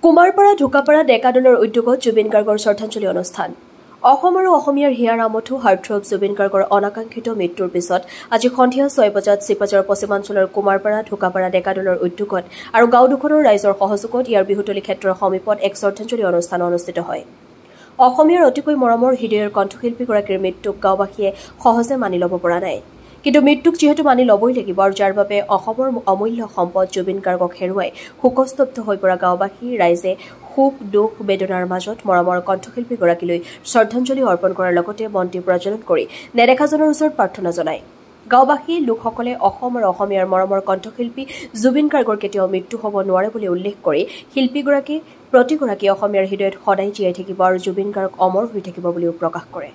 কুমাৰপাৰা ঢোকাপাৰা ডেকা দলৰ উদ্যোগত জুবিন গাৰ্গৰ শ্ৰদ্ধাঞ্জলি অনুষ্ঠান। অসম আৰু অসমীয়াৰ হিয়াৰ আমঠু হাৰ্টথ্ৰব জুবিন গাৰ্গৰ অনাকাংক্ষিত মৃত্যুৰ পিছত আজি সন্ধিয়া 6 বজাত চিপাঝাৰৰ পশ্চিমাঞ্চলৰ কুমাৰপাৰা ঢোকাপাৰা ডেকা দলৰ উদ্যোগত আৰু গাঁও দুখনৰ ৰাইজৰ সহযোগত ইয়াৰ বিহুতলী ক্ষেত্ৰৰ সমীপত এক শ্ৰদ্ধাঞ্জলি অনুষ্ঠান অনুষ্ঠিত হয়। অসমীয়াৰ অতিকৈ মৰমৰ হৃদয়ৰ কণ্ঠশিল্পীগৰাকীৰ মৃত্যুক গাঁওবাসীয়ে সহজে মানি ল'ব পৰা নাই। কিন্তু মৃত্যুক যিহেতু মানি ল'বই লাগিব আৰু যাৰ বাবে অসমৰ অমূল্য সম্পদ জুবিন গাৰ্গক হেৰুৱাই শোকস্তব্ধ হৈ পৰা গাঁওবাসী ৰাইজে সুখ দুখ বেদনাৰ মাজত মৰমৰ কণ্ঠশিল্পীগৰাকীলৈ শ্ৰদ্ধাঞ্জলি অৰ্পণ কৰাৰ লগতে বন্তি প্ৰজ্বলন কৰি নেদেখাজনৰ ওচৰত প্ৰাৰ্থনা জনায়। গাঁওবাসী লোকসকলে অসম আৰু অসমীয়াৰ মৰমৰ কণ্ঠশিল্পী জুবিন গাৰ্গৰ কেতিয়াও মৃত্যু হ'ব নোৱাৰে বুলি উল্লেখ কৰি শিল্পীগৰাকী প্ৰতিগৰাকী অসমীয়াৰ হৃদয়ত সদায় জীয়াই থাকিব আৰু জুবিন গাৰ্গ অমৰ হৈ থাকিব বুলিও প্ৰকাশ কৰে।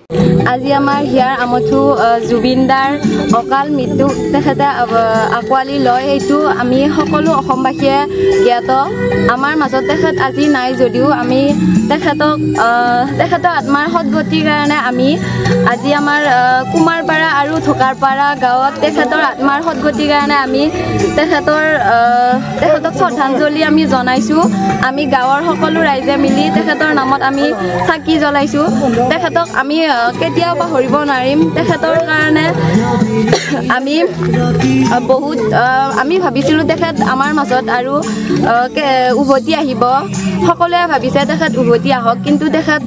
আজি আমাৰ হিয়াৰ আমঠু জুবিন দাৰ অকাল মৃত্যু তেখেতে আঁকোৱালি লয়, এইটো আমি সকলো অসমবাসীয়ে জ্ঞাত। আমাৰ মাজত তেখেত আজি নাই যদিও আমি তেখেতৰ আত্মাৰ সদ্গতিৰ কাৰণে আমি আজি আমাৰ কুমাৰপাৰা আৰু ঢোকাপাৰা গাঁৱত তেখেতৰ আত্মাৰ সদ্গতিৰ কাৰণে আমি তেখেতক শ্ৰদ্ধাঞ্জলি আমি জনাইছোঁ। আমি গাঁৱৰ সকলো ৰাইজে মিলি তেখেতৰ নামত আমি চাকি জ্বলাইছোঁ। তেখেতক আমি কেতিয়াও পাহৰিব নোৱাৰিম। তেখেতৰ কাৰণে আমি ভাবিছিলোঁ তেখেত আমাৰ মাজত আৰু উভতি আহিব। সকলোৱে ভাবিছে তেখেত উভতি আহক, কিন্তু তেখেত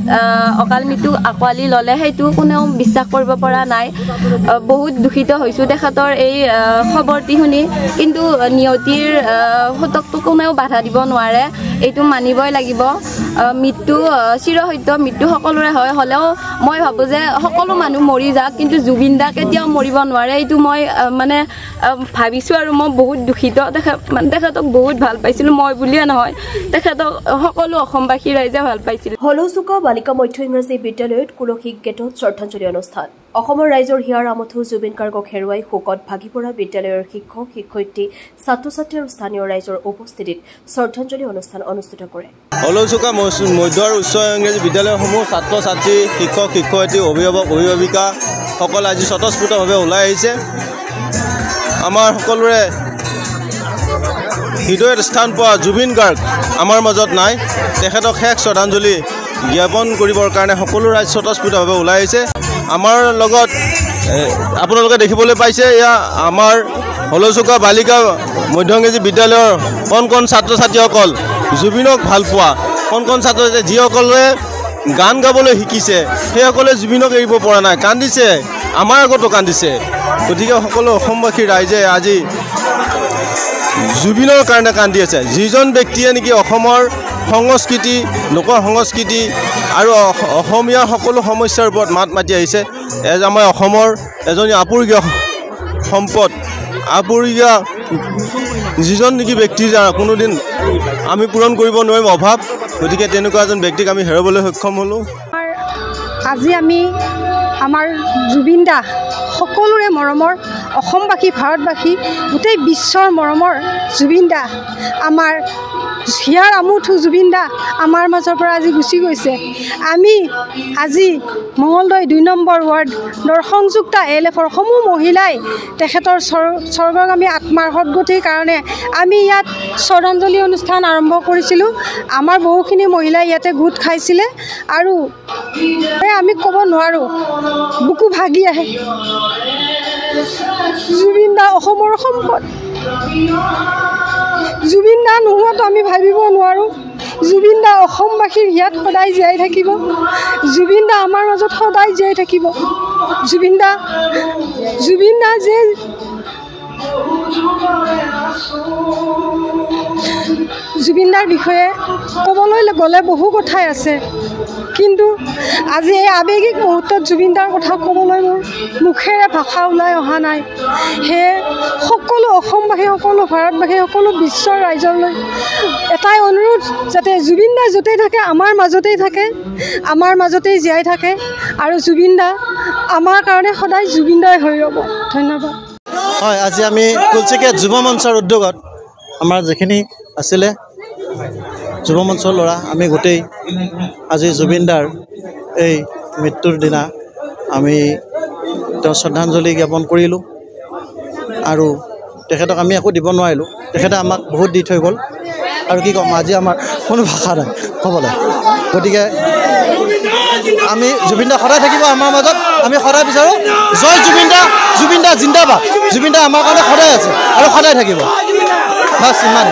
অকাল মৃত্যু আঁকোৱালি ল'লে সেইটো কোনেও বিশ্বাস কৰিব পৰা নাই। বহুত দুখিত হৈছোঁ তেখেতৰ এই খবৰটি শুনি, কিন্তু নিয়তিৰ শতকটো কোনেও বাধা দিব নোৱাৰে, এইটো মানিবই লাগিব। মৃত্যু চিৰসত্য, মৃত্যু সকলোৰে হয়, হ'লেও মই ভাবোঁ যে সকলো মানুহ মৰি যাওক, কিন্তু জুবিন দা কেতিয়াও মৰিব নোৱাৰে, এইটো মই ভাবিছোঁ আৰু মই বহুত দুখিত। তেখেতক বহুত ভাল পাইছিলোঁ, মই বুলিয়ে নহয়, তেখেতক সকলো অসমবাসী ৰাইজে ভাল পাইছিল। হলৌচুকা বালিকা মধ্য ইংৰাজী বিদ্যালয়ত কুলসী গেটত শ্ৰদ্ধাঞ্জলি অনুষ্ঠান। অসমৰ ৰাইজৰ হিয়াৰ আমঠু জুবিন গাৰ্গক হেৰুৱাই শোকত ভাগি পৰা বিদ্যালয়ৰ শিক্ষক শিক্ষয়িত্ৰী ছাত্ৰ ছাত্ৰী আৰু স্থানীয় ৰাইজৰ উপস্থিতিত শ্ৰদ্ধাঞ্জলি অনুষ্ঠান অনুষ্ঠিত কৰে। হলৌচুকা মধ্য আৰু উচ্চ ইংৰাজী বিদ্যালয়সমূহ ছাত্ৰ ছাত্ৰী শিক্ষক শিক্ষয়িত্ৰী অভিভাৱক অভিভাৱিকাসকলে আজি স্বতঃস্ফূৰ্তভাৱে ওলাই আহিছে। আমাৰ সকলোৰে হৃদয়ত স্থান পোৱা জুবিন গাৰ্গ আমাৰ মাজত নাই। তেখেতক শেষ শ্ৰদ্ধাঞ্জলি জ্ঞাপন কৰিবৰ কাৰণে সকলো ৰাইজ স্বতঃস্ফূৰ্তভাৱে ওলাই আহিছে। আমাৰ লগত আপোনালোকে দেখিবলৈ পাইছে, এয়া আমাৰ হলৌচুকা বালিকা মধ্য ইংৰাজী বিদ্যালয়ৰ কণ ছাত্ৰ ছাত্ৰীসকল, জুবিনক ভাল পোৱা কণ ছাত্ৰ ছাত্ৰী যিসকলে গান গাবলৈ শিকিছে, সেইসকলে জুবিনক এৰিব পৰা নাই, কান্দিছে, আমাৰ আগতো কান্দিছে। গতিকে সকলো অসমবাসী ৰাইজে আজি জুবিনৰ কাৰণে কান্দি আছে। যিজন ব্যক্তিয়ে নেকি অসমৰ সংস্কৃতি, লোক সংস্কৃতি আৰু অসমীয়া সকলো সমস্যাৰ ওপৰত মাত মাতি আহিছে, আমাৰ অসমৰ এজনী আপুৰুগীয়া সম্পদ, আপুৰুগীয়া যিজন নেকি ব্যক্তিৰ কোনোদিন আমি পূৰণ কৰিব নোৱাৰিম অভাৱ। গতিকে তেনেকুৱা এজন ব্যক্তিক আমি হেৰুৱাবলৈ সক্ষম হ'লোঁ। আজি আমি আমাৰ জুবিন দা সকলোৰে মৰমৰ অসমবাসী, ভাৰতবাসী, গোটেই বিশ্বৰ মৰমৰ জুবিন দা, আমাৰ হিয়াৰ আমঠু জুবিন দা আমাৰ মাজৰ পৰা আজি গুচি গৈছে। আমি আজি মঙলদৈ 2 নম্বৰ ৱাৰ্ডৰ সংযুক্ত ALFৰ সমূহ মহিলাই তেখেতৰ স্বৰ্গগামী আত্মাৰ সদ্গতিৰ কাৰণে আমি ইয়াত শ্ৰদ্ধাঞ্জলি অনুষ্ঠান আৰম্ভ কৰিছিলোঁ। আমাৰ বহুখিনি মহিলাই ইয়াতে গোট খাইছিলে আৰু আমি ক'ব নোৱাৰোঁ, বুকু ভাগি আহে। জুবিন দা অসমৰ সম্পদ, জুবিন দা নোহোৱাটো আমি ভাবিব নোৱাৰোঁ। জুবিন দা অসমবাসীৰ হিয়াত সদায় জীয়াই থাকিব। জুবিন দা আমাৰ মাজত সদায় জীয়াই থাকিব। জুবিন দা যে জুবিন দাৰ বিষয়ে ক'বলৈ গ'লে বহু কথাই আছে, কিন্তু আজি এই আৱেগিক মুহূৰ্তত জুবিন দাৰ কথা ক'বলৈ মোৰ মুখেৰে ভাষা ওলাই অহা নাই। সেয়ে সকলো অসমবাসী, সকলো ভাৰতবাসী, সকলো বিশ্বৰ ৰাইজলৈ এটাই অনুৰোধ, যাতে জুবিন দা য'তেই থাকে আমাৰ মাজতেই থাকে, আমাৰ মাজতেই জীয়াই থাকে আৰু জুবিন দা আমাৰ কাৰণে সদায় জুবিন দাই হৈ ৰ'ব। ধন্যবাদ। হয়, আজি আমি কুলচিগেট যুৱ মঞ্চৰ উদ্যোগত আমাৰ যিখিনি আছিলে যুৱ মঞ্চৰ ল'ৰা, আমি গোটেই আজি জুবিন দাৰ এই মৃত্যুৰ দিনা আমি তেওঁ শ্ৰদ্ধাঞ্জলি জ্ঞাপন কৰিলোঁ আৰু তেখেতক আমি একো দিব নোৱাৰিলোঁ। তেখেতে আমাক বহুত দি থৈ গ'ল। আৰু কি ক'ম আজি আমাৰ কোনো ভাষা নাই ক'বলৈ গতিকে আমি জুবিন দা সদায় থাকিব আমাৰ মাজত আমি সদায় বিচাৰোঁ জয় জুবিন দা জিন্দাবাদ জুবিন দা আমাৰ কাৰণে সদায় আছে আৰু সদায় থাকিব বাছ ইমান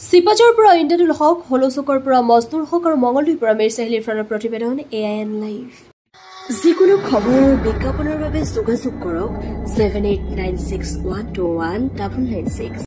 চিপাজৰ পৰা ইন্দ্ৰদুল হক হলচকৰ পৰা মজদুৰ হক আৰু মঙলদৈৰ পৰা মিৰ চাহিল ইৰফানৰ প্ৰতিবেদন AIN লাইভ যিকোনো খবৰ আৰু বিজ্ঞাপনৰ বাবে যোগাযোগ কৰক 7896121996